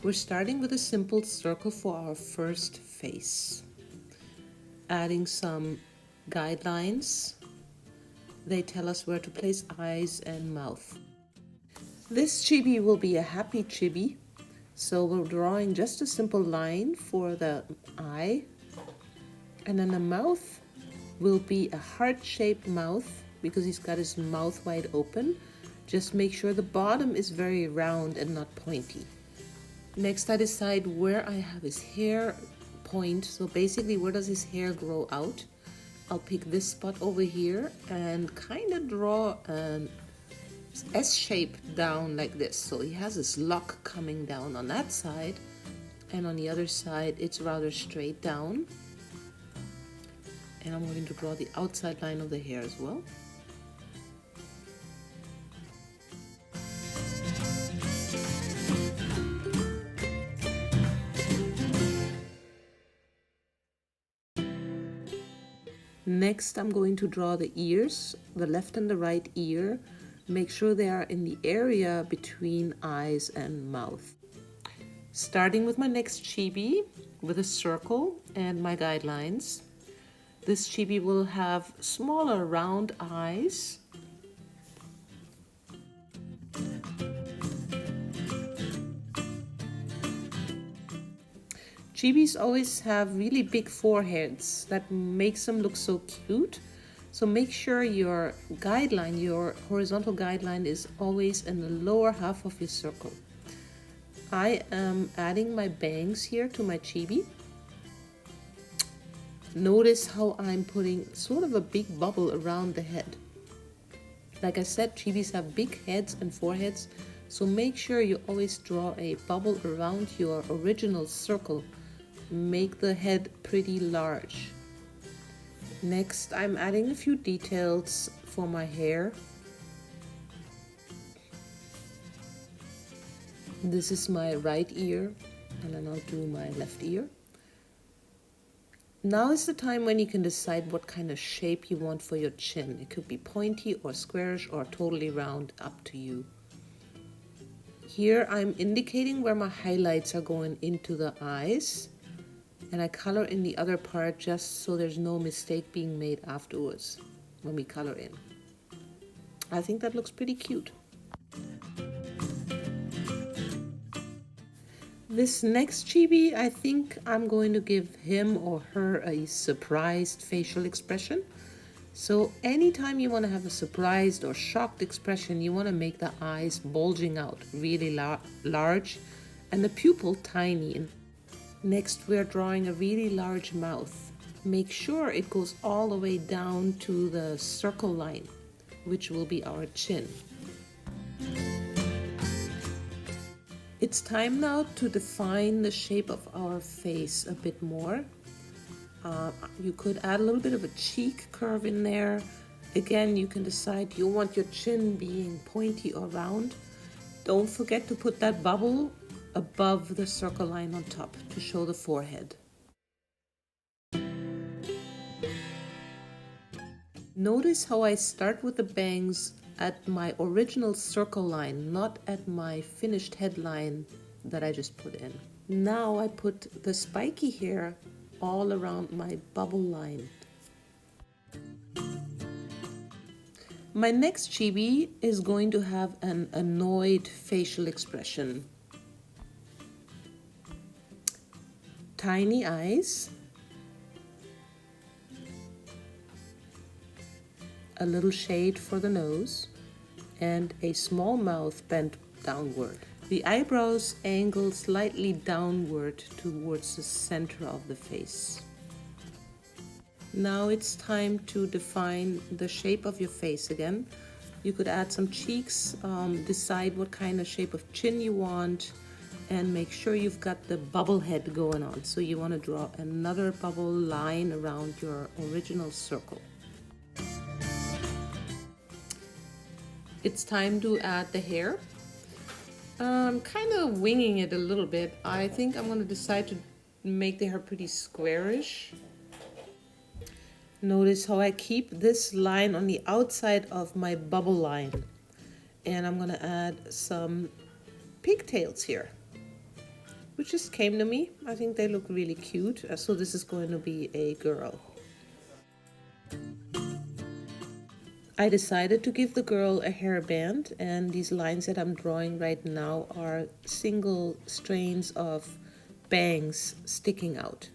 We're starting with a simple circle for our first face. Adding some guidelines. They tell us where to place eyes and mouth. This chibi will be a happy chibi. So we're drawing just a simple line for the eye. And then the mouth will be a heart-shaped mouth because he's got his mouth wide open. Just make sure the bottom is very round and not pointy. Next, I decide where I have his hair point. So basically, where does his hair grow out? I'll pick this spot over here and kind of draw an S shape down like this. So he has this lock coming down on that side, and on the other side, it's rather straight down. And I'm going to draw the outside line of the hair as well. Next, I'm going to draw the ears, the left and the right ear. Make sure they are in the area between eyes and mouth. Starting with my next chibi with a circle and my guidelines. This chibi will have smaller round eyes. Chibis always have really big foreheads that makes them look so cute. So make sure your guideline, your horizontal guideline, is always in the lower half of your circle. I am adding my bangs here to my chibi. Notice how I'm putting sort of a big bubble around the head. Like I said, chibis have big heads and foreheads, so make sure you always draw a bubble around your original circle. Make the head pretty large. Next, I'm adding a few details for my hair. This is my right ear, and then I'll do my left ear. Now is the time when you can decide what kind of shape you want for your chin. It could be pointy or squarish or totally round, up to you. Here I'm indicating where my highlights are going into the eyes. And I color in the other part just so there's no mistake being made afterwards when we color in. I think that looks pretty cute. This next chibi, I think I'm going to give him or her a surprised facial expression. So anytime you want to have a surprised or shocked expression, you want to make the eyes bulging out really large and the pupil tiny. Next, we're drawing a really large mouth. Make sure it goes all the way down to the circle line, which will be our chin. It's time now to define the shape of our face a bit more. You could add a little bit of a cheek curve in there. Again, you can decide you want your chin being pointy or round. Don't forget to put that bubble above the circle line on top to show the forehead. Notice how I start with the bangs at my original circle line, not at my finished headline that I just put in. Now I put the spiky hair all around my bubble line. My next chibi is going to have an annoyed facial expression. Tiny eyes, a little shade for the nose, and a small mouth bent downward. The eyebrows angle slightly downward towards the center of the face. Now it's time to define the shape of your face again. You could add some cheeks, decide what kind of shape of chin you want, and make sure you've got the bubble head going on. So you want to draw another bubble line around your original circle. It's time to add the hair. I'm kind of winging it a little bit. I think I'm going to decide to make the hair pretty squarish. Notice how I keep this line on the outside of my bubble line. And I'm going to add some pigtails here. which just came to me. I think they look really cute. So this is going to be a girl. I decided to give the girl a hairband, and these lines that I'm drawing right now are single strands of bangs sticking out.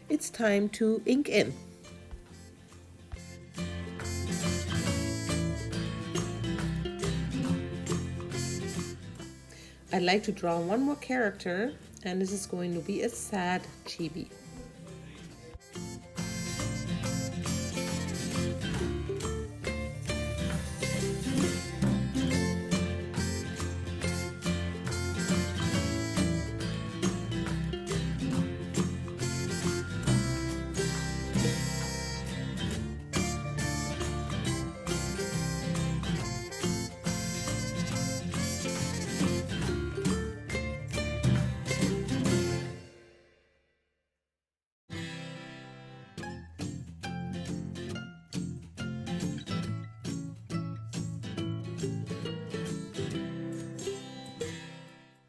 It's time to ink in. I'd like to draw one more character, and this is going to be a sad chibi.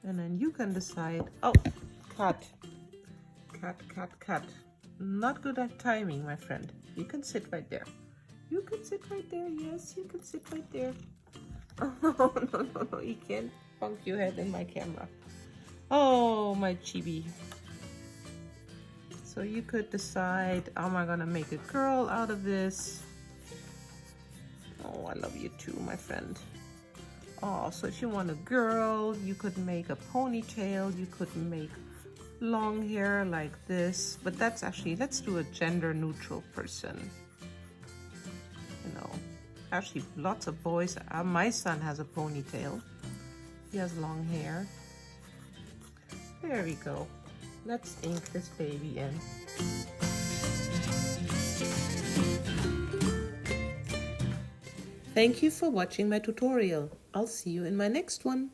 And then you can decide, oh, cut. Cut. Not good at timing, my friend. You can sit right there. You can sit right there, yes, you can sit right there. Oh, no, you can't bump your head in my camera. Oh, my chibi. So you could decide, am I gonna make a girl out of this? Oh, I love you too, my friend. Oh, so if you want a girl, you could make a ponytail, you could make long hair like this, but that's actually, let's do a gender neutral person. You know, actually lots of boys, my son has a ponytail. He has long hair. There we go. Let's ink this baby in. Thank you for watching my tutorial. I'll see you in my next one.